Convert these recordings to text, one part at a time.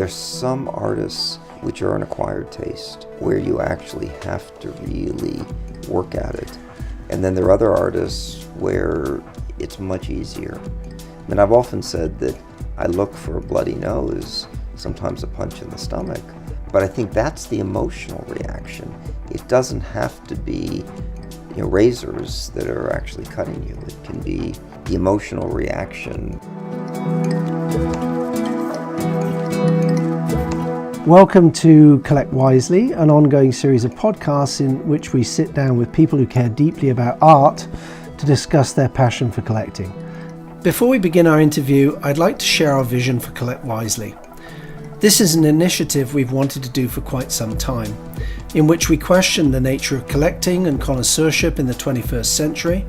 There's some artists which are an acquired taste, where you actually have to really work at it. And then there are other artists where it's much easier. I mean, I've often said that I look for a bloody nose, sometimes a punch in the stomach, but I think that's the emotional reaction. It doesn't have to be, razors that are actually cutting you. It can be the emotional reaction. Welcome to Collect Wisely, an ongoing series of podcasts in which we sit down with people who care deeply about art to discuss their passion for collecting. Before we begin our interview, I'd like to share our vision for Collect Wisely. This is an initiative we've wanted to do for quite some time, in which we question the nature of collecting and connoisseurship in the 21st century,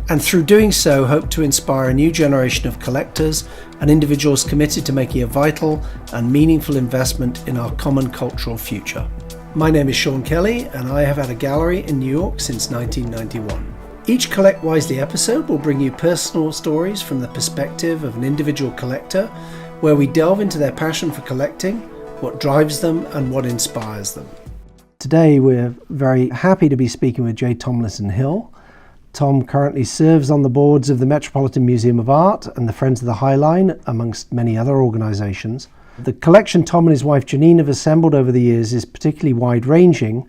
and through doing so hope to inspire a new generation of collectors and individuals committed to making a vital and meaningful investment in our common cultural future. My name is Sean Kelly, and I have had a gallery in New York since 1991. Each Collect Wisely episode will bring you personal stories from the perspective of an individual collector, where we delve into their passion for collecting, what drives them and what inspires them. Today we're very happy to be speaking with Tomilson Hill. Tom currently serves on the boards of the Metropolitan Museum of Art and the Friends of the High Line, amongst many other organisations. The collection Tom and his wife Janine have assembled over the years is particularly wide-ranging,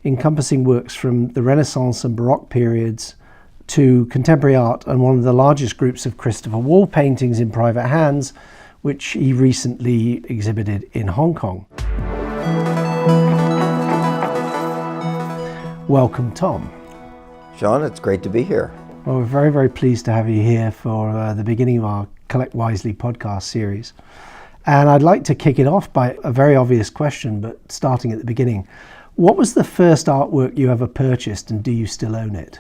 encompassing works from the Renaissance and Baroque periods to contemporary art, and one of the largest groups of Christopher Wall paintings in private hands, which he recently exhibited in Hong Kong. Welcome, Tom. Sean, it's great to be here. Well, we're very, very pleased to have you here for the beginning of our Collect Wisely podcast series. And I'd like to kick it off by a very obvious question, but starting at the beginning. What was the first artwork you ever purchased, and do you still own it?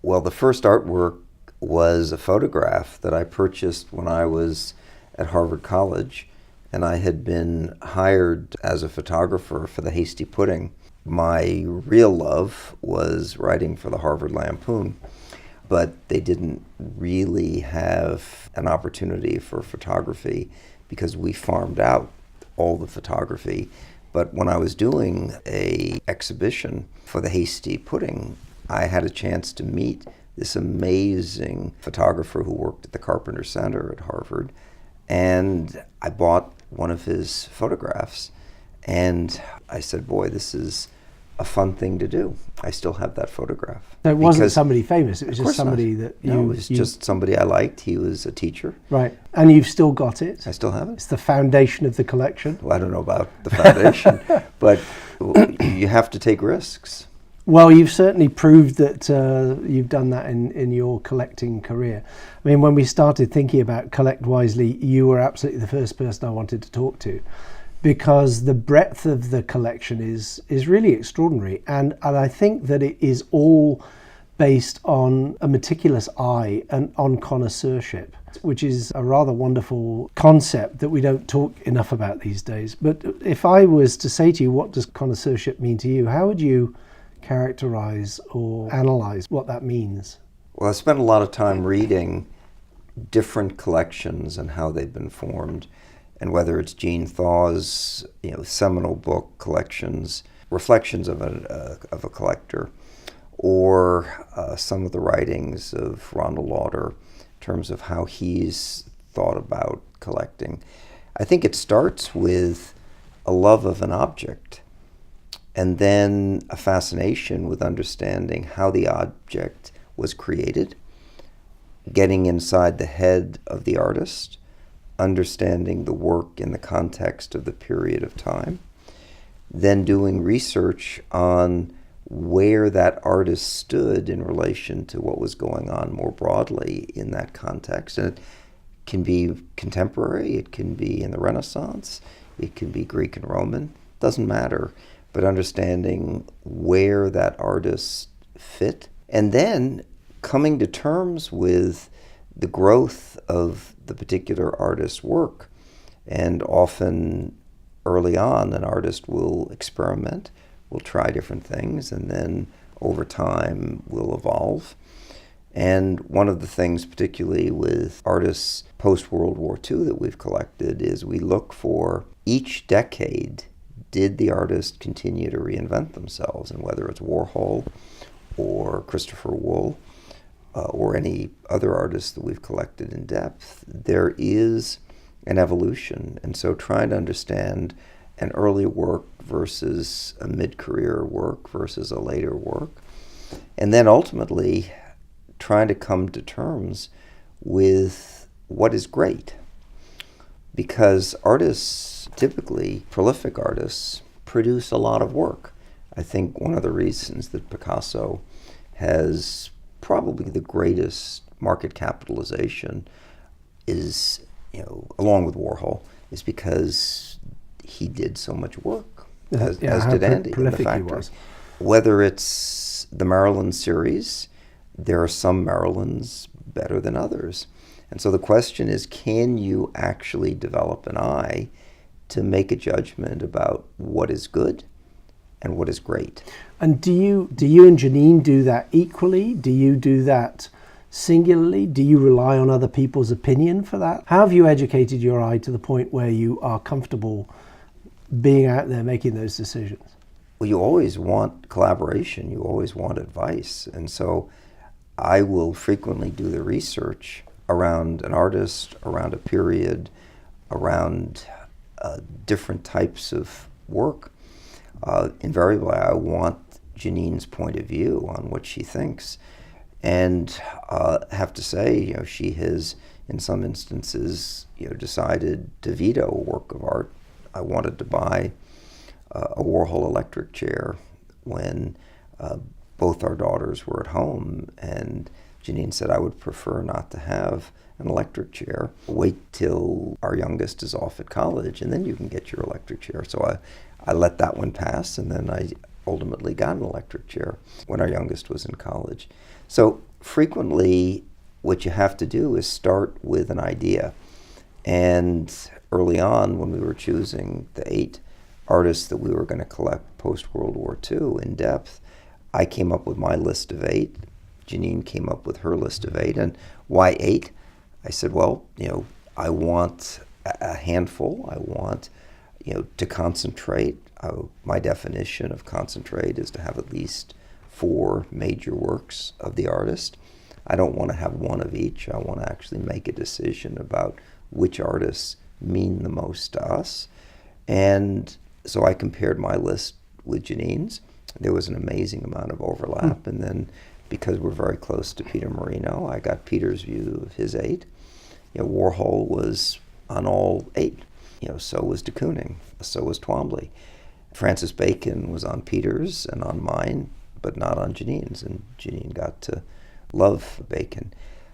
Well, the first artwork was a photograph that I purchased when I was at Harvard College, and I had been hired as a photographer for the Hasty Pudding. My real love was writing for the Harvard Lampoon, but they didn't really have an opportunity for photography because we farmed out all the photography. But when I was doing an exhibition for the Hasty Pudding, I had a chance to meet this amazing photographer who worked at the Carpenter Center at Harvard, and I bought one of his photographs, and I said, boy, this is a fun thing to do. I still have that photograph. So it wasn't somebody famous, it was just somebody that you... No, it was just somebody I liked. He was a teacher. Right, and you've still got it? I still have it. It's the foundation of the collection? Well, I don't know about the foundation, but you have to take risks. Well, you've certainly proved that you've done that in your collecting career. I mean, when we started thinking about Collect Wisely, you were absolutely the first person I wanted to talk to, because the breadth of the collection is really extraordinary. And I think that it is all based on a meticulous eye and on connoisseurship, which is a rather wonderful concept that we don't talk enough about these days. But if I was to say to you, what does connoisseurship mean to you? How would you characterize or analyze what that means? Well, I spent a lot of time reading different collections and how they've been formed, and whether it's Gene Thaw's seminal book collections, Reflections of a Collector, or some of the writings of Ronald Lauder in terms of how he's thought about collecting. I think it starts with a love of an object, and then a fascination with understanding how the object was created, getting inside the head of the artist, understanding the work in the context of the period of time, then doing research on where that artist stood in relation to what was going on more broadly in that context. And it can be contemporary, it can be in the Renaissance, it can be Greek and Roman, doesn't matter, but understanding where that artist fit, and then coming to terms with the growth of the particular artist's work. And often early on, an artist will experiment, will try different things, and then over time will evolve. And one of the things, particularly with artists post-World War II that we've collected, is we look for each decade, did the artist continue to reinvent themselves? And whether it's Warhol or Christopher Wool or any other artists that we've collected in depth, there is an evolution. And so trying to understand an early work versus a mid-career work versus a later work, and then ultimately trying to come to terms with what is great. Because artists, typically prolific artists, produce a lot of work. I think one of the reasons that Picasso has probably the greatest market capitalization is, along with Warhol, is because he did so much work, as did Andy in the factory. Whether it's the Maryland series, there are some Marylands better than others. And so the question is, can you actually develop an eye to make a judgment about what is good and what is great? And do you and Janine do that equally? Do you do that singularly? Do you rely on other people's opinion for that? How have you educated your eye to the point where you are comfortable being out there making those decisions? Well, you always want collaboration. You always want advice. And so I will frequently do the research around an artist, around a period, around different types of work. Invariably, I want Janine's point of view on what she thinks. And have to say, she has, in some instances, decided to veto a work of art. I wanted to buy a Warhol electric chair when both our daughters were at home, and Janine said, I would prefer not to have an electric chair. Wait till our youngest is off at college, and then you can get your electric chair. So I let that one pass, and then I ultimately got an electric chair when our youngest was in college. So frequently, what you have to do is start with an idea. And early on, when we were choosing the 8 artists that we were going to collect post-World War II in depth, I came up with my list of 8. Janine came up with her list of 8. And why 8? I said, well, I want a handful. I want, to concentrate. My definition of concentrate is to have at least 4 major works of the artist. I don't want to have one of each. I want to actually make a decision about which artists mean the most to us. And so I compared my list with Janine's. There was an amazing amount of overlap. And then because we're very close to Peter Marino, I got Peter's view of his 8. Warhol was on all 8. So was de Kooning, so was Twombly. Francis Bacon was on Peter's and on mine, but not on Janine's. And Janine got to love Bacon.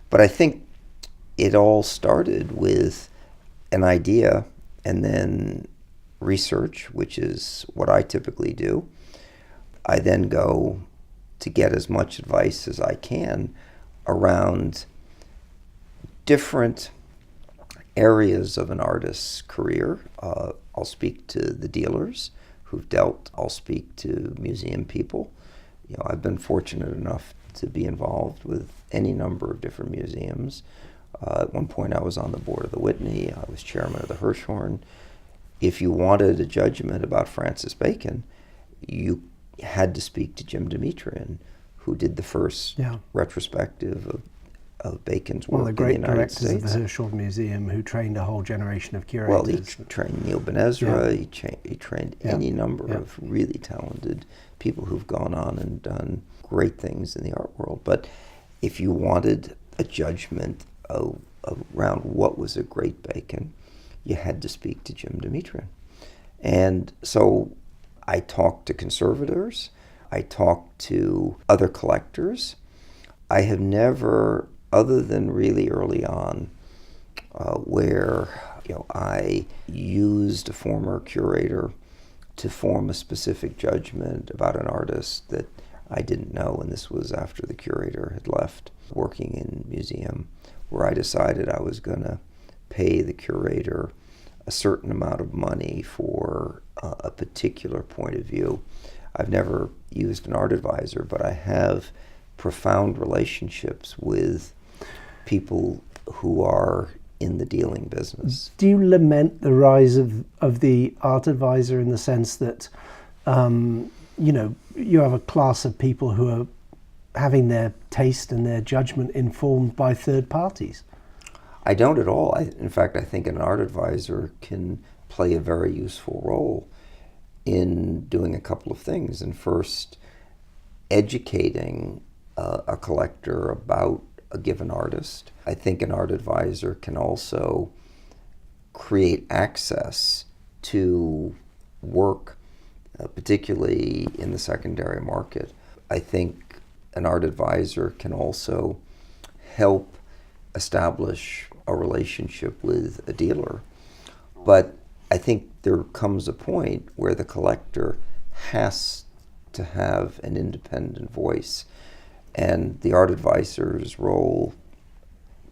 But I think it all started with an idea and then research, which is what I typically do. I then go to get as much advice as I can around different areas of an artist's career. I'll speak to the dealers who've dealt. I'll speak to museum people. I've been fortunate enough to be involved with any number of different museums. At one point I was on the board of the Whitney. I was chairman of the Hirshhorn. If you wanted a judgment about Francis Bacon, you had to speak to Jim Dimitrian, who did the first retrospective of Bacon's work. One of the great in the United directors States. of the Hirshhorn Museum, who trained a whole generation of curators. Well, he trained Neil Ben Ezra. He trained any number of really talented people who've gone on and done great things in the art world. But if you wanted a judgment around what was a great Bacon, you had to speak to Jim Dimitrian. And so I talked to conservators. I talked to other collectors. I have never, other than really early on, where I used a former curator to form a specific judgment about an artist that I didn't know, and this was after the curator had left, working in museum, where I decided I was going to pay the curator a certain amount of money for a particular point of view. I've never used an art advisor, but I have profound relationships with people who are in the dealing business. Do you lament the rise of the art advisor in the sense that, you have a class of people who are having their taste and their judgment informed by third parties? I don't at all. In fact, I think an art advisor can play a very useful role in doing a couple of things. And first, educating a collector about a given artist. I think an art advisor can also create access to work, particularly in the secondary market. I think an art advisor can also help establish a relationship with a dealer. But I think there comes a point where the collector has to have an independent voice, and the art advisor's role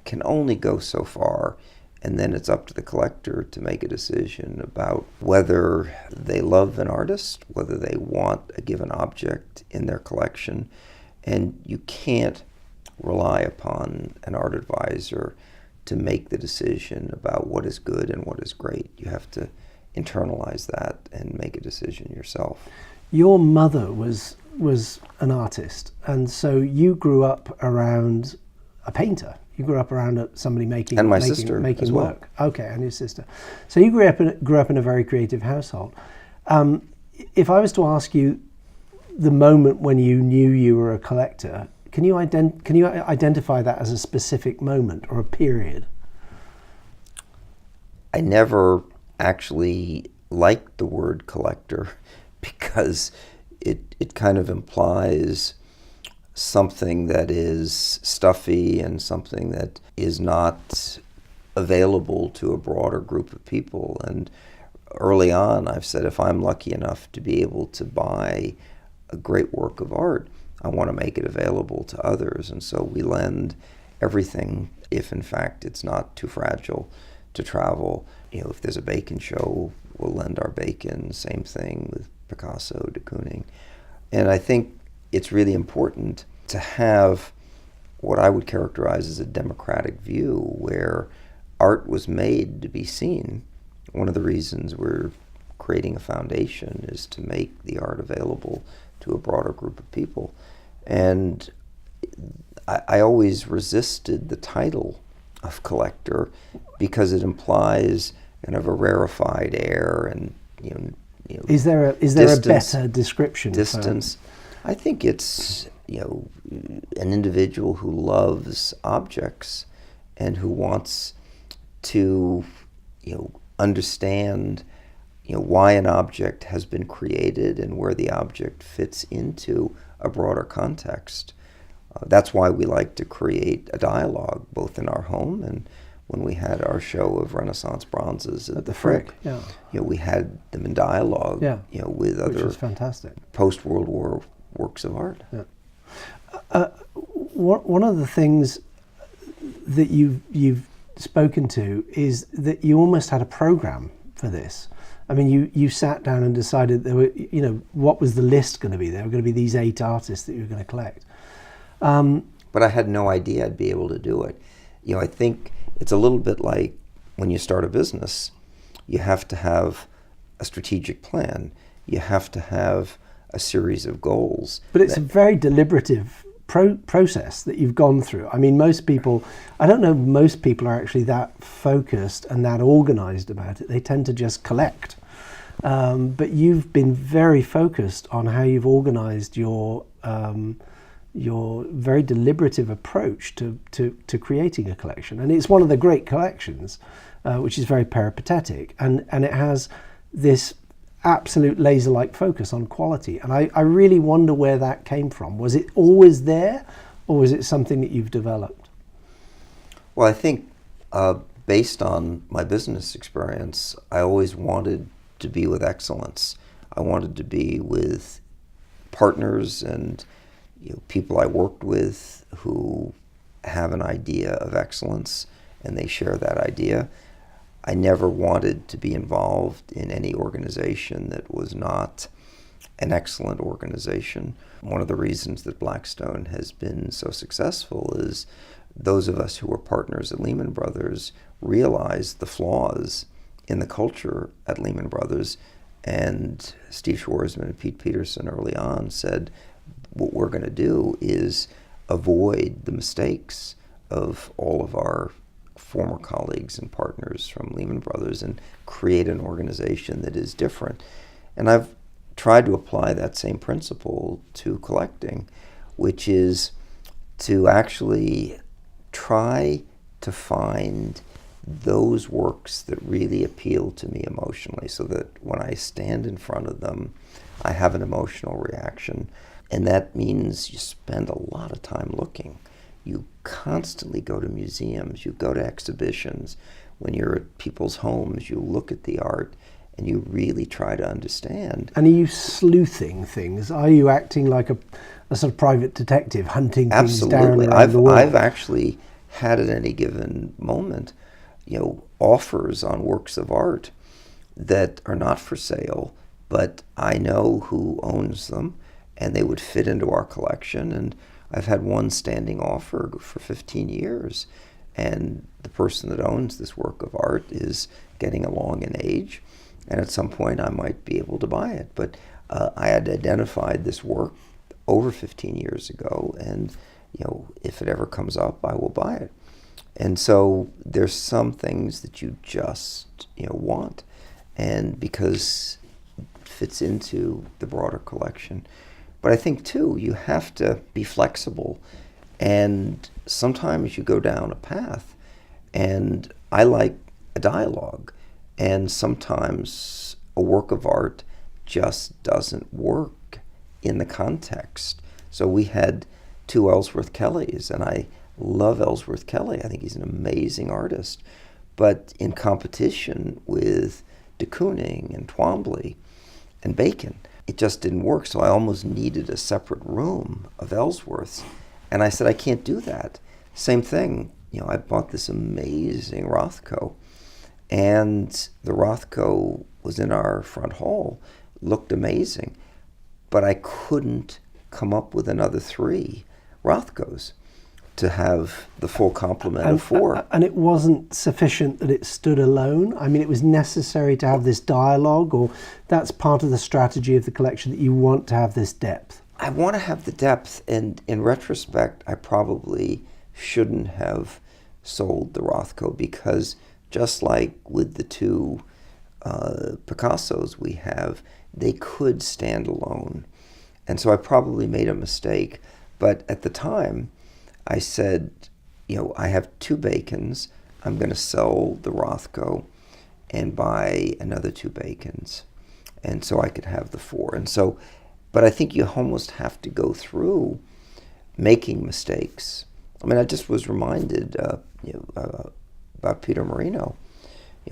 can only go so far, and then it's up to the collector to make a decision about whether they love an artist, whether they want a given object in their collection. And you can't rely upon an art advisor to make the decision about what is good and what is great. You have to internalize that and make a decision yourself. Your mother was an artist, and so you grew up around a painter. You grew up around somebody making sister work. Okay, and your sister. So you grew up in a very creative household. If I was to ask you the moment when you knew you were a collector, can you identify that as a specific moment or a period? I never actually liked the word collector because it kind of implies something that is stuffy and something that is not available to a broader group of people. And early on, I've said if I'm lucky enough to be able to buy a great work of art, I want to make it available to others. And so we lend everything, if in fact it's not too fragile to travel. If there's a bacon show, we'll lend our bacon. Same thing with Picasso, de Kooning. And I think it's really important to have what I would characterize as a democratic view where art was made to be seen. One of the reasons we're creating a foundation is to make the art available to a broader group of people. And I always resisted the title of collector because it implies kind of a rarefied air and is there a better description? Distance. I think it's an individual who loves objects and who wants to understand why an object has been created and where the object fits into a broader context. That's why we like to create a dialogue both in our home and when we had our show of Renaissance bronzes at the Frick. Yeah. We had them in dialogue with other post-World War works of art. Yeah. One of the things that you've spoken to is that you almost had a program for this. I mean, you sat down and decided there were, what was the list going to be? There were going to be these 8 artists that you were going to collect. But I had no idea I'd be able to do it. I think it's a little bit like when you start a business, you have to have a strategic plan. You have to have a series of goals. But it's a very deliberative process that you've gone through. I mean, most people are actually that focused and that organized about it. They tend to just collect. But you've been very focused on how you've organized your very deliberative approach to creating a collection. And it's one of the great collections, which is very peripatetic. And it has this absolute laser-like focus on quality. And I really wonder where that came from. Was it always there, or was it something that you've developed? Well, I think based on my business experience, I always wanted to be with excellence. I wanted to be with partners and people I worked with who have an idea of excellence and they share that idea. I never wanted to be involved in any organization that was not an excellent organization. One of the reasons that Blackstone has been so successful is those of us who were partners at Lehman Brothers realized the flaws in the culture at Lehman Brothers, and Steve Schwarzman and Pete Peterson early on said, what we're going to do is avoid the mistakes of all of our former colleagues and partners from Lehman Brothers and create an organization that is different. And I've tried to apply that same principle to collecting, which is to actually try to find those works that really appeal to me emotionally, so that when I stand in front of them, I have an emotional reaction. And that means you spend a lot of time looking. You constantly go to museums, you go to exhibitions. When you're at people's homes, you look at the art and you really try to understand. And are you sleuthing things? Are you acting like a sort of private detective, hunting things down around the world? I've actually had at any given moment, offers on works of art that are not for sale, but I know who owns them, and they would fit into our collection. And I've had one standing offer for 15 years, and the person that owns this work of art is getting along in age, and at some point I might be able to buy it. But I had identified this work over 15 years ago, and if it ever comes up, I will buy it. And so there's some things that you just want, and because it fits into the broader collection. But I think too, you have to be flexible, and sometimes you go down a path, and I like a dialogue, and sometimes a work of art just doesn't work in the context. So we had 2 Ellsworth Kellys, and I love Ellsworth Kelly. I think he's an amazing artist. But in competition with de Kooning and Twombly and Bacon, it just didn't work. So I almost needed a separate room of Ellsworths. And I said, I can't do that. Same thing. I bought this amazing Rothko, and the Rothko was in our front hall, looked amazing, but I couldn't come up with another 3 Rothkos to have the full complement of 4. And it wasn't sufficient that it stood alone? I mean, it was necessary to have this dialogue, or that's part of the strategy of the collection, that you want to have this depth? I want to have the depth, and in retrospect, I probably shouldn't have sold the Rothko, because just like with the 2 Picassos we have, they could stand alone. And so I probably made a mistake. But at the time, I said, I have 2 Bacons. I'm going to sell the Rothko and buy another 2 Bacons. And so I could have the 4. And so, but I think you almost have to go through making mistakes. I mean, I just was reminded about Peter Marino.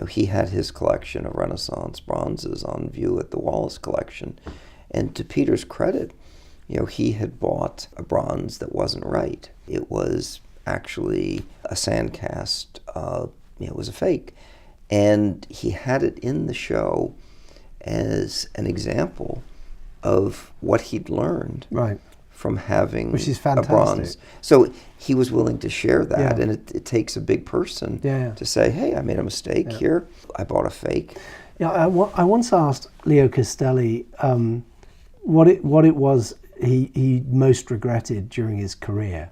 He had his collection of Renaissance bronzes on view at the Wallace Collection. And to Peter's credit, he had bought a bronze that wasn't right. It was actually a sand cast. It was a fake. And he had it in the show as an example of what he'd learned from having Which is a fantastic. bronze. So he was willing to share that, Yeah. and it takes a big person Yeah. to say, hey, I made a mistake here. I bought a fake. Yeah, I once asked Leo Castelli what it was he most regretted during his career,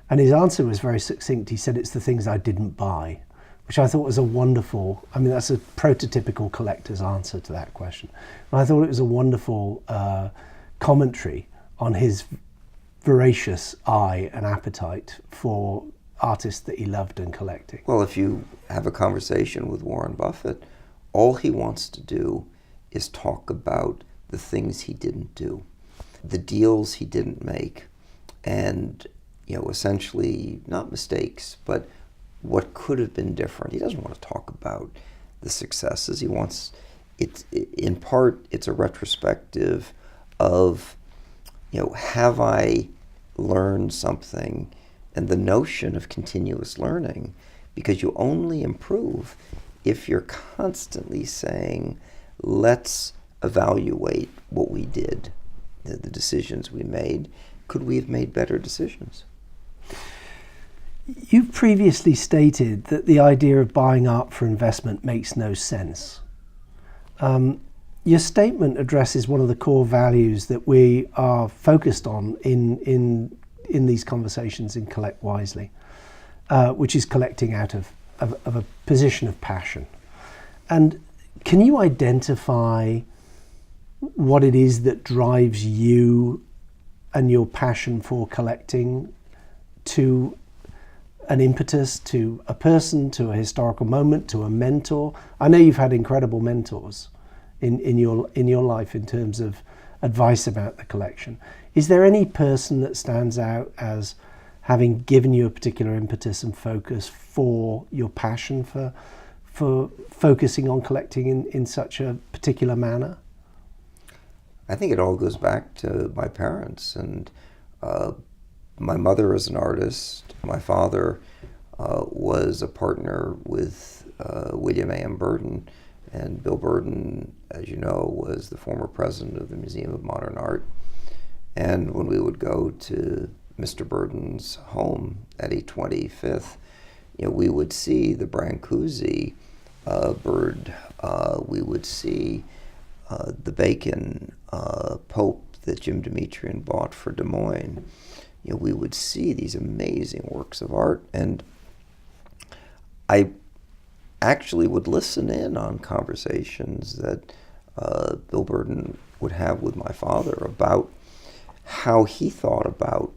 and his answer was very succinct. He said, it's the things I didn't buy, which I thought was a wonderful, that's a prototypical collector's answer to that question. And I thought it was a wonderful commentary on his voracious eye and appetite for artists that he loved and collecting. Well, if you have a conversation with Warren Buffett, all he wants to do is talk about the things he didn't do, the deals he didn't make, and essentially not mistakes, but what could have been different. He doesn't want to talk about the successes. He wants it. In part, it's a retrospective of, have I learned something, and the notion of continuous learning, because you only improve if you're constantly saying, let's evaluate what we did, the decisions we made, could we have made better decisions? You've previously stated that the idea of buying art for investment makes no sense. Your statement addresses one of the core values that we are focused on in these conversations in Collect Wisely, which is collecting out of a position of passion. And can you identify what it is that drives you and your passion for collecting to an impetus, to a person, to a historical moment, to a mentor? I know you've had incredible mentors in your life in terms of advice about the collection. Is there any person that stands out as having given you a particular impetus and focus for your passion for focusing on collecting in such a particular manner? I think it all goes back to my parents. And my mother is an artist. My father was a partner with William A.M. Burden. And Bill Burden, as you know, was the former president of the Museum of Modern Art. And when we would go to Mr. Burden's home at 825th, we would see the Brancusi bird. We would see the Bacon Pope that Jim Demetrian bought for Des Moines. We would see these amazing works of art. And I actually would listen in on conversations that Bill Burden would have with my father about how he thought about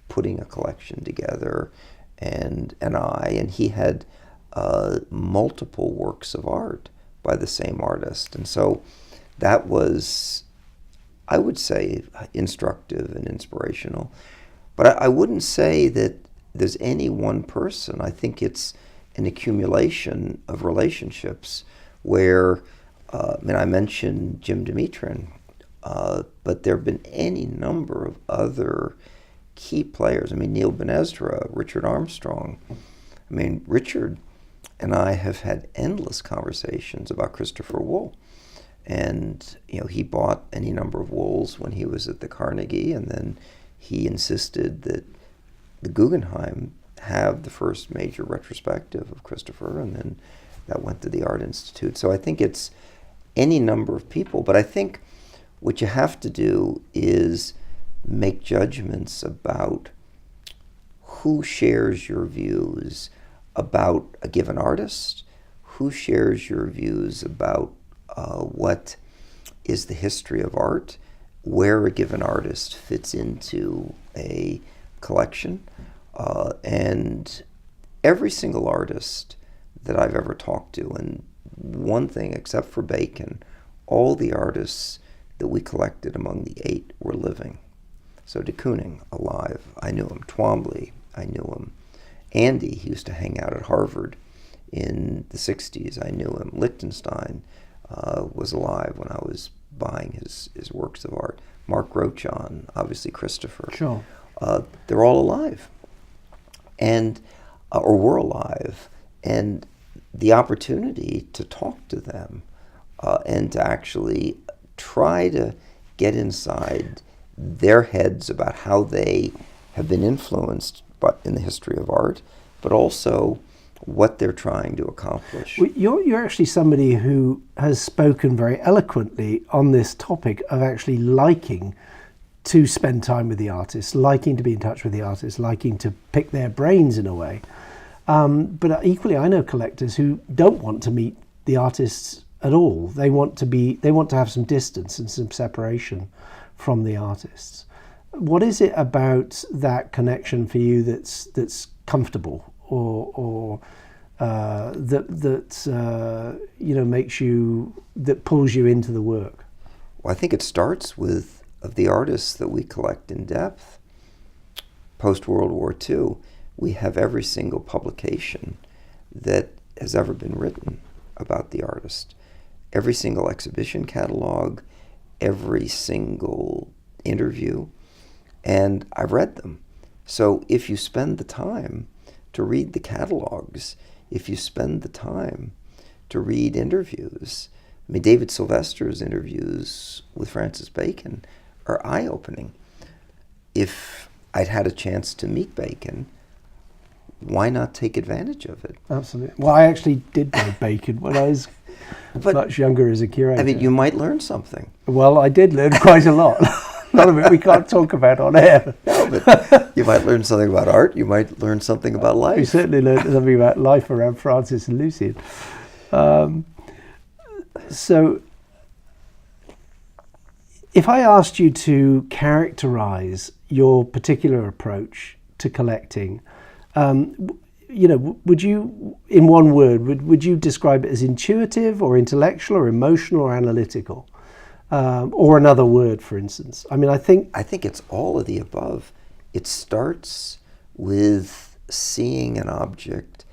putting a collection together, and he had multiple works of art by the same artist. And so that was, I would say, instructive and inspirational. But I wouldn't say that there's any one person. I think it's an accumulation of relationships where, I mentioned Jim Demetrian, but there have been any number of other key players. Neil Ben Ezra, Richard Armstrong. Richard and I have had endless conversations about Christopher Wool. And, he bought any number of Wools when he was at the Carnegie, and then he insisted that the Guggenheim have the first major retrospective of Christopher, and then that went to the Art Institute. So I think it's any number of people, but I think what you have to do is make judgments about who shares your views about a given artist, who shares your views about what is the history of art, where a given artist fits into a collection. And every single artist that I've ever talked to, and one thing except for Bacon, all the artists that we collected among the 8 were living. So de Kooning, alive, I knew him. Twombly, I knew him. Andy, he used to hang out at Harvard in the 60s, I knew him. Lichtenstein was alive when I was buying his works of art. Mark Rochon, obviously Christopher. Sure. They're all alive, and or were alive, and the opportunity to talk to them and to actually try to get inside their heads about how they have been influenced in the history of art, but also what they're trying to accomplish. Well, you're actually somebody who has spoken very eloquently on this topic of actually liking to spend time with the artists, liking to be in touch with the artists, liking to pick their brains in a way. But equally, I know collectors who don't want to meet the artists at all. They want to have some distance and some separation from the artists. What is it about that connection for you that's comfortable, or that pulls you into the work? Well, I think it starts with of the artists that we collect in depth. Post-World War II, we have every single publication that has ever been written about the artist. Every single exhibition catalog, every single interview, and I've read them. So if you spend the time to read the catalogs, if you spend the time to read interviews, I mean, David Sylvester's interviews with Francis Bacon are eye-opening. If I'd had a chance to meet Bacon, why not take advantage of it? Absolutely. Well, I actually did know Bacon when I was much younger as a curator. I mean, you might learn something. Well, I did learn quite a lot. A lot of it we can't talk about on air. No, but you might learn something about art. You might learn something about life. We certainly learned something about life around Francis and Lucian. So, if I asked you to characterize your particular approach to collecting, would you, in one word, would you describe it as intuitive or intellectual or emotional or analytical? Or another word, for instance. I mean, I think it's all of the above. It starts with seeing an object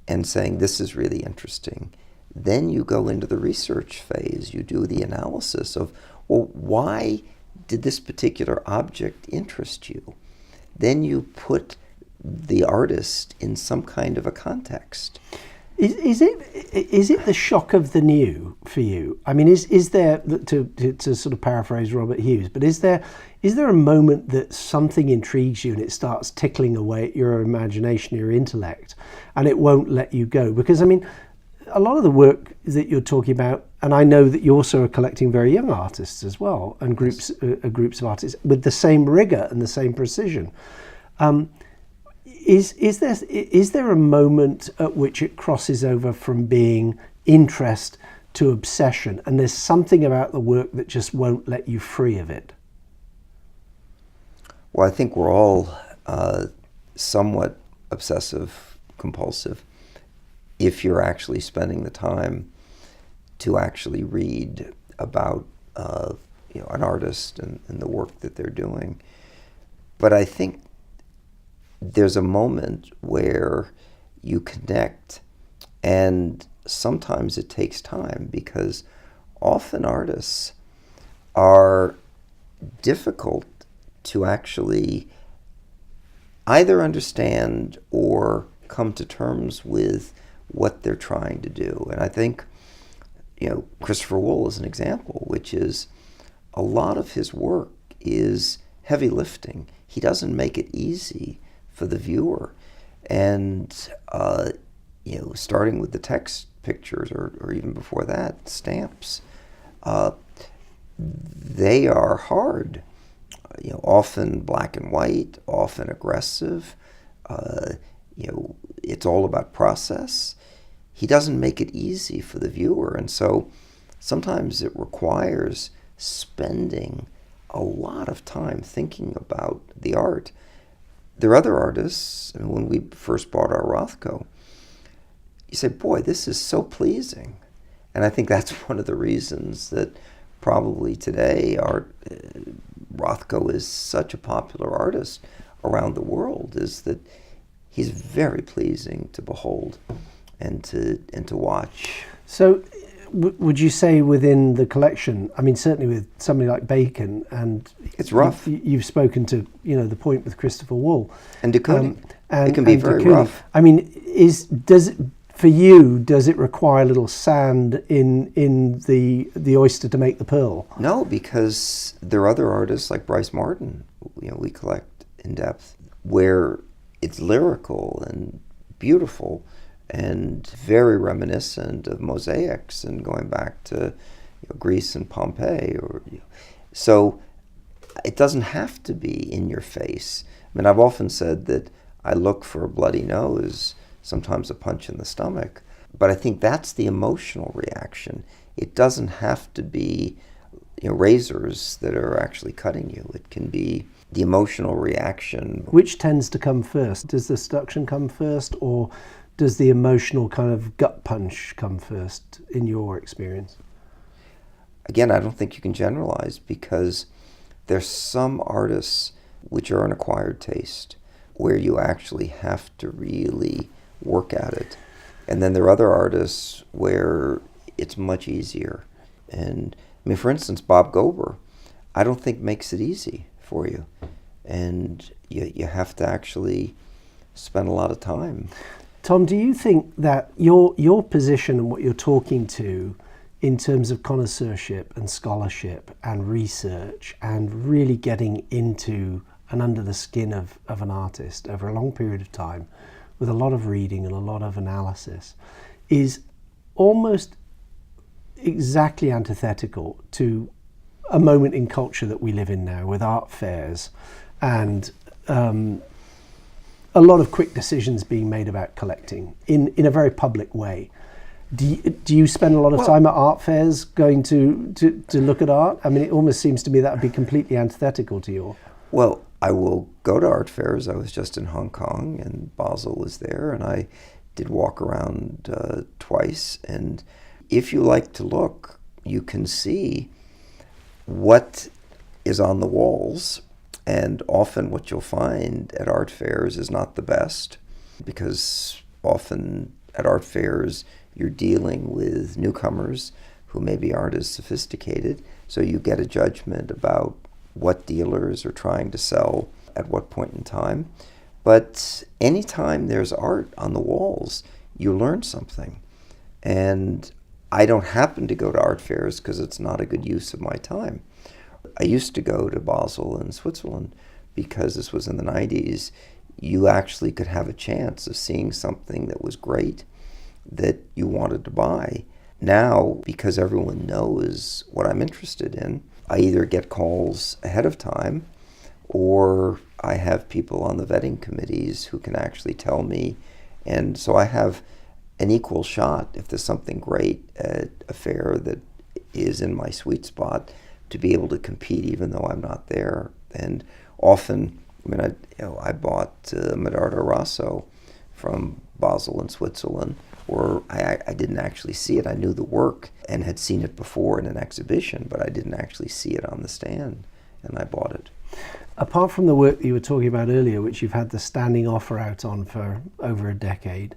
and saying, this is really interesting. Then you go into the research phase. You do the analysis of, well, why did this particular object interest you? Then you put the artist in some kind of a context. Is it the shock of the new for you? I mean, is there, to sort of paraphrase Robert Hughes, but is there a moment that something intrigues you and it starts tickling away at your imagination, your intellect, and it won't let you go? Because I mean, a lot of the work that you're talking about, and I know that you also are collecting very young artists as well, and groups of artists with the same rigor and the same precision. Is there a moment at which it crosses over from being interest to obsession, and there's something about the work that just won't let you free of it? Well, I think we're all somewhat obsessive compulsive if you're actually spending the time to actually read about an artist and the work that they're doing. But I think there's a moment where you connect, and sometimes it takes time, because often artists are difficult to actually either understand or come to terms with what they're trying to do. And I think, Christopher Wool is an example, which is a lot of his work is heavy lifting. He doesn't make it easy for the viewer. And, starting with the text pictures or even before that, stamps, they are hard. Often black and white, often aggressive. It's all about process. He doesn't make it easy for the viewer, and so sometimes it requires spending a lot of time thinking about the art. There are other artists, and when we first bought our Rothko, you say, boy, this is so pleasing. And I think that's one of the reasons that probably today Rothko is such a popular artist around the world, is that he's very pleasing to behold and to watch. So would you say within the collection, I mean, certainly with somebody like Bacon, and it's rough. You've spoken to, the point with Christopher Wool. And de Kooning. It can be very rough. I mean, for you, does it require a little sand in the oyster to make the pearl? No, because there are other artists like Bryce Martin, we collect in depth, where it's lyrical and beautiful and very reminiscent of mosaics and going back to Greece and Pompeii. So it doesn't have to be in your face. I mean, I've often said that I look for a bloody nose, sometimes a punch in the stomach, but I think that's the emotional reaction. It doesn't have to be razors that are actually cutting you. It can be the emotional reaction. Which tends to come first? Does the seduction come first, or does the emotional kind of gut punch come first in your experience? Again, I don't think you can generalize, because there's some artists which are an acquired taste where you actually have to really work at it. And then there are other artists where it's much easier. And I mean, for instance, Bob Gober, I don't think makes it easy for you. And you have to actually spend a lot of time. Tom, do you think that your position and what you're talking to in terms of connoisseurship and scholarship and research and really getting into and under the skin of an artist over a long period of time with a lot of reading and a lot of analysis is almost exactly antithetical to a moment in culture that we live in now with art fairs and a lot of quick decisions being made about collecting in a very public way. Do you spend a lot of time at art fairs going to look at art? I mean, it almost seems to me that would be completely antithetical to your... Well, I will go to art fairs. I was just in Hong Kong and Basel was there, and I did walk around twice. And if you like to look, you can see what is on the walls. And often what you'll find at art fairs is not the best, because often at art fairs you're dealing with newcomers who maybe aren't as sophisticated, so you get a judgment about what dealers are trying to sell at what point in time. But anytime there's art on the walls, you learn something. And I don't happen to go to art fairs because it's not a good use of my time. I used to go to Basel in Switzerland because this was in the 90s. You actually could have a chance of seeing something that was great that you wanted to buy. Now, because everyone knows what I'm interested in, I either get calls ahead of time or I have people on the vetting committees who can actually tell me. And so I have an equal shot if there's something great at a fair that is in my sweet spot to be able to compete even though I'm not there. And often, I bought Medardo Rosso from Basel in Switzerland, where I didn't actually see it. I knew the work and had seen it before in an exhibition, but I didn't actually see it on the stand, and I bought it. Apart from the work that you were talking about earlier, which you've had the standing offer out on for over a decade,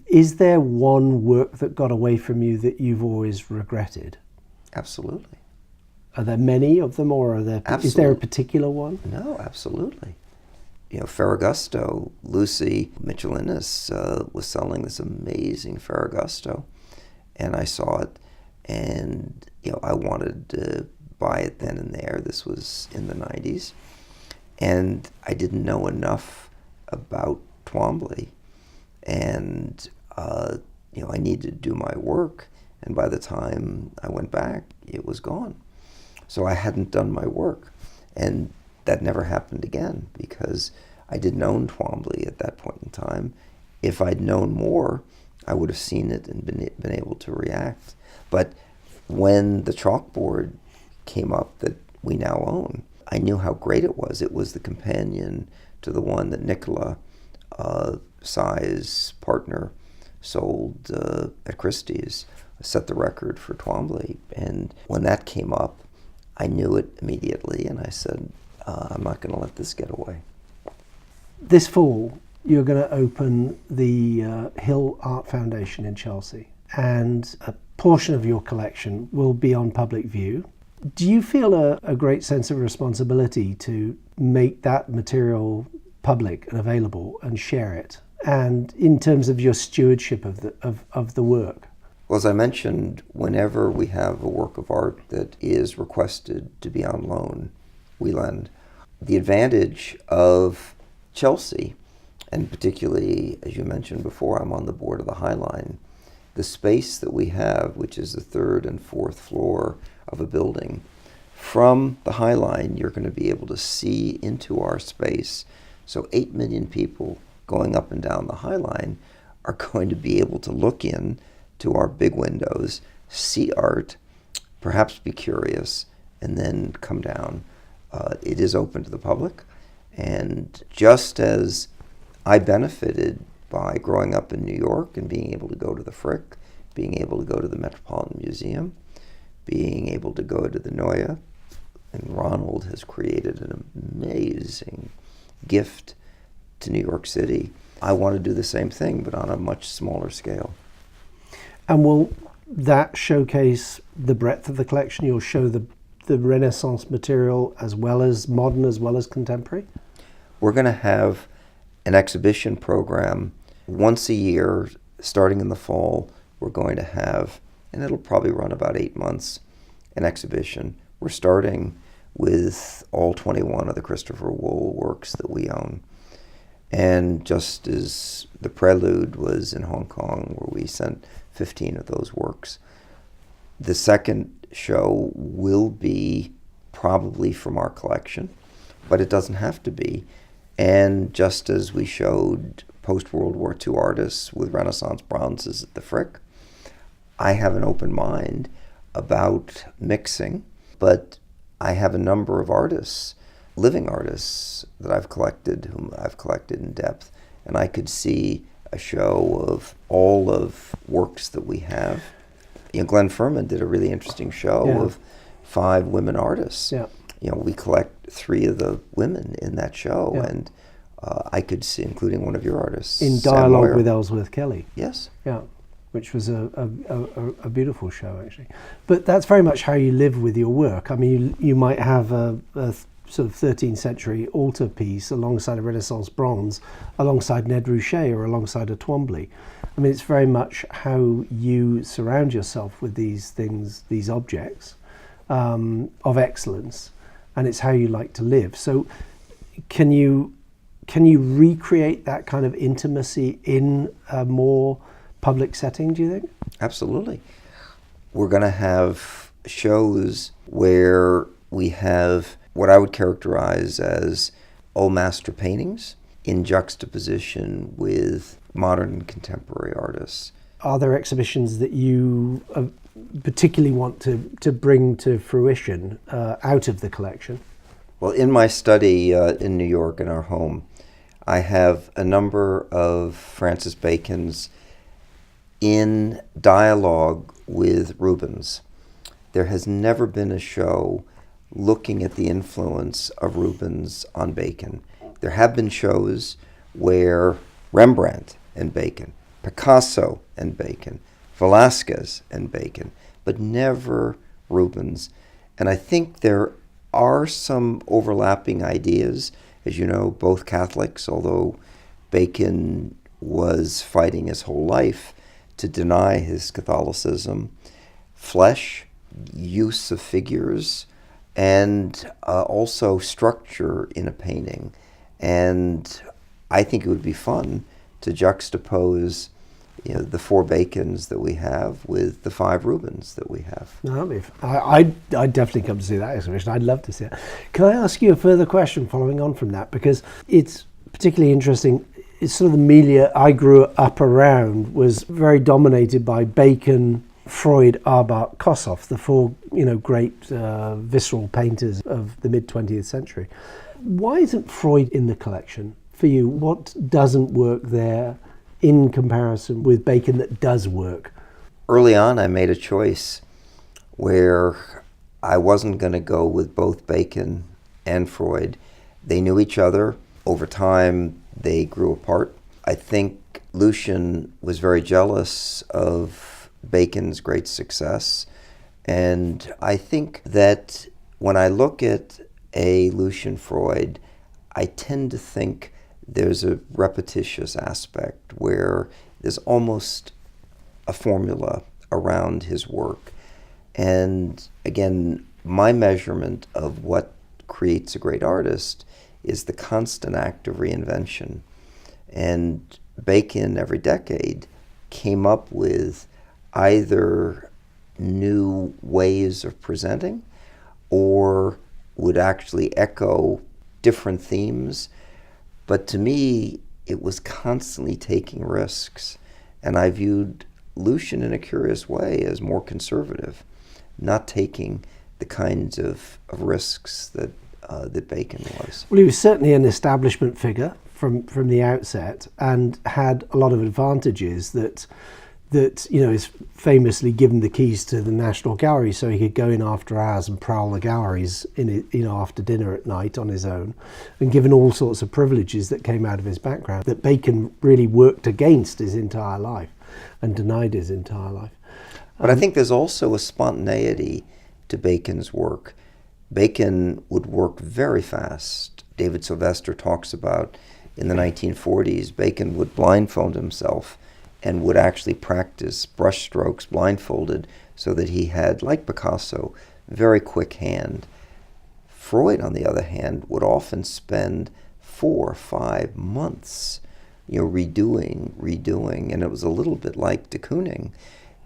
is there one work that got away from you that you've always regretted? Absolutely. Are there many of them, or is there a particular one? No, absolutely. Ferragusto, Lucy Michelinis was selling this amazing Ferragusto, and I saw it, and I wanted to buy it then and there. This was in the 90s, and I didn't know enough about Twombly, and I needed to do my work, and by the time I went back, it was gone. So I hadn't done my work, and that never happened again because I didn't own Twombly at that point in time. If I'd known more, I would have seen it and been able to react. But when the chalkboard came up that we now own, I knew how great it was. It was the companion to the one that Nicola, Cy's partner, sold at Christie's, set the record for Twombly. And when that came up, I knew it immediately, and I said, I'm not going to let this get away. This fall, you're going to open the Hill Art Foundation in Chelsea, and a portion of your collection will be on public view. Do you feel a great sense of responsibility to make that material public and available and share it? And in terms of your stewardship of the work? Well, as I mentioned, whenever we have a work of art that is requested to be on loan, we lend. The advantage of Chelsea, and particularly, as you mentioned before, I'm on the board of the High Line, the space that we have, which is the third and fourth floor of a building, from the High Line, you're going to be able to see into our space. So 8 million people going up and down the High Line are going to be able to look in to our big windows, see art, perhaps be curious, and then come down. It is open to the public, and just as I benefited by growing up in New York and being able to go to the Frick, being able to go to the Metropolitan Museum, being able to go to the Neue, and Ronald has created an amazing gift to New York City. I want to do the same thing, but on a much smaller scale. And will that showcase the breadth of the collection? You'll show the Renaissance material as well as modern, as well as contemporary? We're going to have an exhibition program once a year, starting in the fall. We're going to have and it'll probably run about 8 months, an exhibition. We're starting with all 21 of the Christopher Wool works that we own. And just as the prelude was in Hong Kong, where we sent 15 of those works, the second show will be probably from our collection, but it doesn't have to be. And just as we showed post-World War II artists with Renaissance bronzes at the Frick, I have an open mind about mixing, but I have a number of artists, living artists, that I've collected, whom I've collected in depth, and I could see a show of all of works that we have. You know, Glenn Furman did a really interesting show of 5 women artists. Yeah. You know, we collect 3 of the women in that show, and I could see, including one of your artists, In Sam dialogue Moyer. with Ellsworth Kelly. Yes. Yeah, which was a beautiful show, actually. But that's very much how you live with your work. I mean, you might have a sort of 13th century altarpiece alongside a Renaissance bronze, alongside Ned Rouchet or alongside a Twombly. I mean, it's very much how you surround yourself with these things, these objects of excellence, and it's how you like to live. So can you recreate that kind of intimacy in a more public setting, do you think? Absolutely. We're going to have shows where we have what I would characterize as old master paintings in juxtaposition with modern and contemporary artists. Are there exhibitions that you particularly want to bring to fruition out of the collection? Well, in my study in New York, in our home, I have a number of Francis Bacon's in dialogue with Rubens. There has never been a show looking at the influence of Rubens on Bacon. There have been shows where Rembrandt and Bacon, Picasso and Bacon, Velázquez and Bacon, but never Rubens. And I think there are some overlapping ideas. As you know, both Catholics, although Bacon was fighting his whole life to deny his Catholicism, flesh, use of figures, and also structure in a painting. And I think it would be fun to juxtapose, you know, the 4 Bacons that we have with the 5 Rubens that we have. No, I'd definitely come to see that exhibition. I'd love to see it. Can I ask you a further question following on from that? Because it's particularly interesting. It's sort of the milieu I grew up around was very dominated by Bacon, Freud, Arbach, Kossoff, the 4 great visceral painters of the mid-20th century. Why isn't Freud in the collection for you? What doesn't work there in comparison with Bacon that does work? Early on, I made a choice where I wasn't going to go with both Bacon and Freud. They knew each other. Over time, they grew apart. I think Lucian was very jealous of Bacon's great success. And I think that when I look at a Lucian Freud, I tend to think there's a repetitious aspect where there's almost a formula around his work. And again, my measurement of what creates a great artist is the constant act of reinvention. And Bacon, every decade, came up with either new ways of presenting or would actually echo different themes. But to me, it was constantly taking risks. And I viewed Lucian in a curious way as more conservative, not taking the kinds of risks that Bacon was. Well, he was certainly an establishment figure from the outset and had a lot of advantages that is famously given the keys to the National Gallery so he could go in after hours and prowl the galleries after dinner at night on his own, and given all sorts of privileges that came out of his background that Bacon really worked against his entire life and denied his entire life. But I think there's also a spontaneity to Bacon's work. Bacon would work very fast. David Sylvester talks about in the 1940s, Bacon would blindfold himself and would actually practice brush strokes blindfolded so that he had, like Picasso, very quick hand. Freud, on the other hand, would often spend 4 or 5 months, redoing, and it was a little bit like de Kooning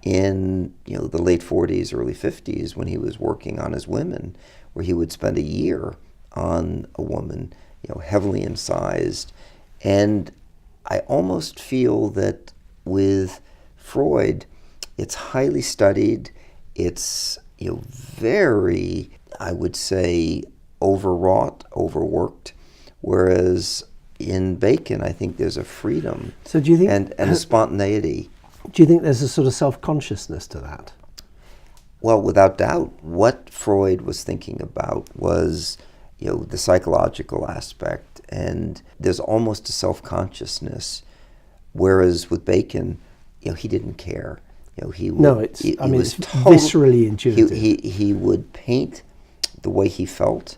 in, the late 40s, early 50s, when he was working on his women, where he would spend a year on a woman, heavily incised. And I almost feel that with Freud, it's highly studied, it's, very, I would say, overwrought, overworked, whereas in Bacon, I think there's a freedom so do you think, and a spontaneity. Do you think there's a sort of self-consciousness to that? Well, without doubt, what Freud was thinking about was, the psychological aspect, and there's almost a self-consciousness, whereas with Bacon, he didn't care. He would, it's viscerally intuitive. He would paint the way he felt,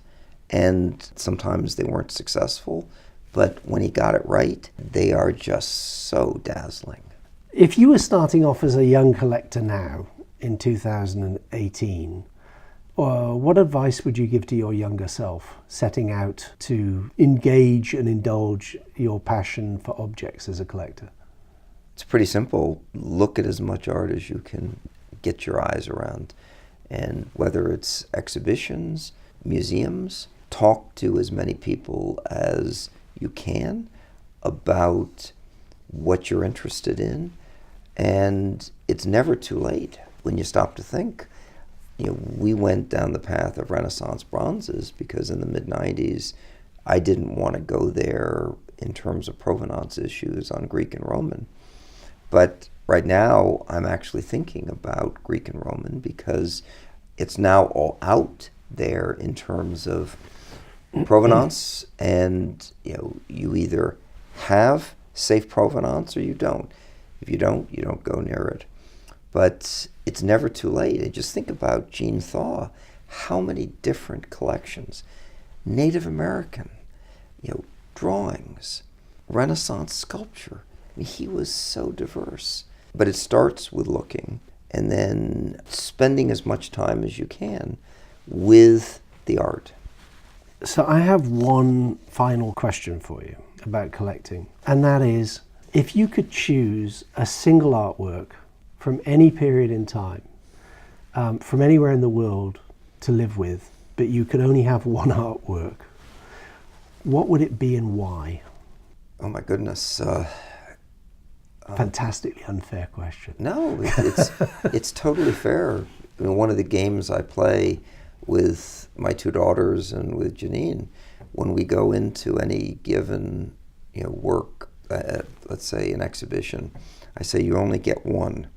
and sometimes they weren't successful, but when he got it right, they are just so dazzling. If you were starting off as a young collector now, in 2018, what advice would you give to your younger self, setting out to engage and indulge your passion for objects as a collector? It's pretty simple. Look at as much art as you can get your eyes around. And whether it's exhibitions, museums, talk to as many people as you can about what you're interested in. And it's never too late when you stop to think. We went down the path of Renaissance bronzes because in the mid-90s, I didn't want to go there in terms of provenance issues on Greek and Roman. But right now, I'm actually thinking about Greek and Roman because it's now all out there in terms of provenance, and you either have safe provenance or you don't. If you don't go near it. But it's never too late. And just think about Jean Thaw, how many different collections, Native American, drawings, Renaissance sculpture. He was so diverse. But it starts with looking and then spending as much time as you can with the art. So I have one final question for you about collecting, and that is, if you could choose a single artwork from any period in time, from anywhere in the world to live with, but you could only have one artwork, what would it be and why? Oh my goodness. Fantastically unfair question. No, it's totally fair. One of the games I play with my 2 daughters and with Janine, when we go into any given work, let's say an exhibition, I say you only get one.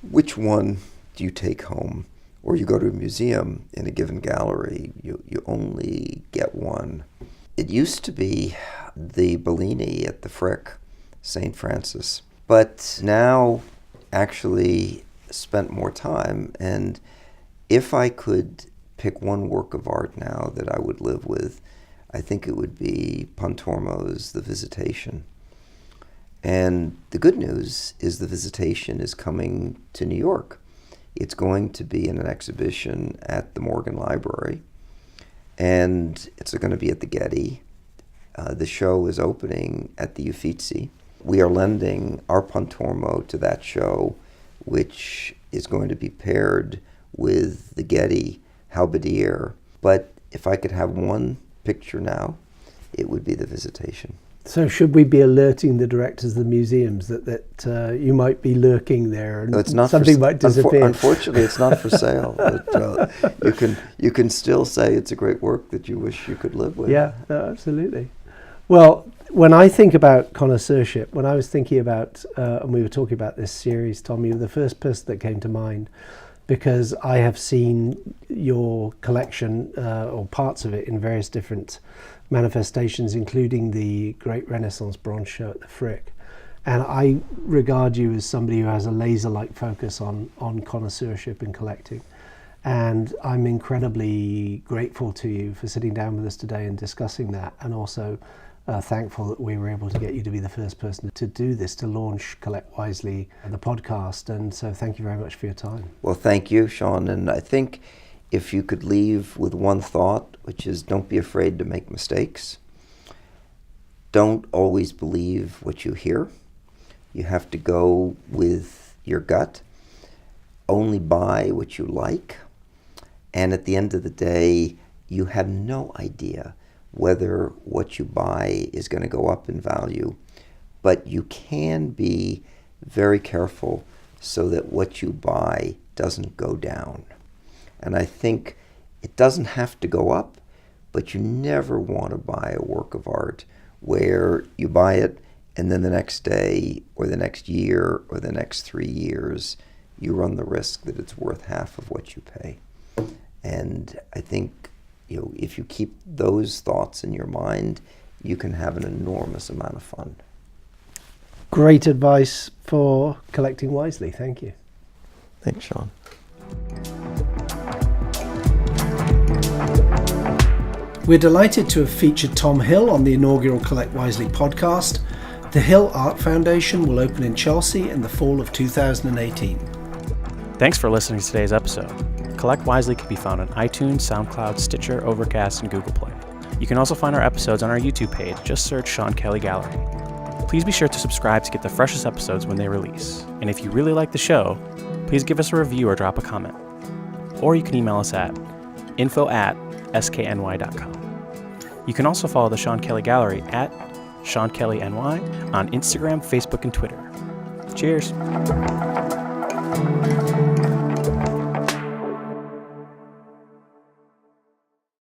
Which one do you take home? Or you go to a museum in a given gallery, you only get one. It used to be the Bellini at the Frick, St. Francis, but now actually spent more time, and if I could pick one work of art now that I would live with, I think it would be Pontormo's The Visitation. And the good news is The Visitation is coming to New York. It's going to be in an exhibition at the Morgan Library, and it's going to be at the Getty. The show is opening at the Uffizi. We are lending our Pontormo to that show, which is going to be paired with the Getty Halberdier. But if I could have one picture now, it would be The Visitation. So should we be alerting the directors of the museums that you might be lurking there and something might disappear? Unfortunately, it's not for sale. But, you can still say it's a great work that you wish you could live with. Yeah, no, absolutely. Well, when I think about connoisseurship, when I was thinking about, and we were talking about this series, Tom, you were the first person that came to mind, because I have seen your collection, or parts of it, in various different manifestations, including the Great Renaissance Bronze Show at the Frick. And I regard you as somebody who has a laser-like focus on connoisseurship and collecting. And I'm incredibly grateful to you for sitting down with us today and discussing that, and also thankful that we were able to get you to be the first person to do this, to launch Collect Wisely, the podcast. And so thank you very much for your time. Well, thank you, Sean. And I think if you could leave with one thought, which is don't be afraid to make mistakes. Don't always believe what you hear. You have to go with your gut. Only buy what you like. And at the end of the day, you have no idea whether what you buy is going to go up in value. But you can be very careful so that what you buy doesn't go down. And I think it doesn't have to go up, but you never want to buy a work of art where you buy it and then the next day or the next year or the next 3 years, you run the risk that it's worth half of what you pay. And I think, if you keep those thoughts in your mind, you can have an enormous amount of fun. Great advice for collecting wisely. Thank you. Thanks, Sean. We're delighted to have featured Tom Hill on the inaugural Collect Wisely podcast. The Hill Art Foundation will open in Chelsea in the fall of 2018. Thanks for listening to today's episode. Collect Wisely can be found on iTunes, SoundCloud, Stitcher, Overcast, and Google Play. You can also find our episodes on our YouTube page. Just search Sean Kelly Gallery. Please be sure to subscribe to get the freshest episodes when they release. And if you really like the show, please give us a review or drop a comment. Or you can email us at info@skny.com. You can also follow the Sean Kelly Gallery at Sean Kelly NY on Instagram, Facebook, and Twitter. Cheers.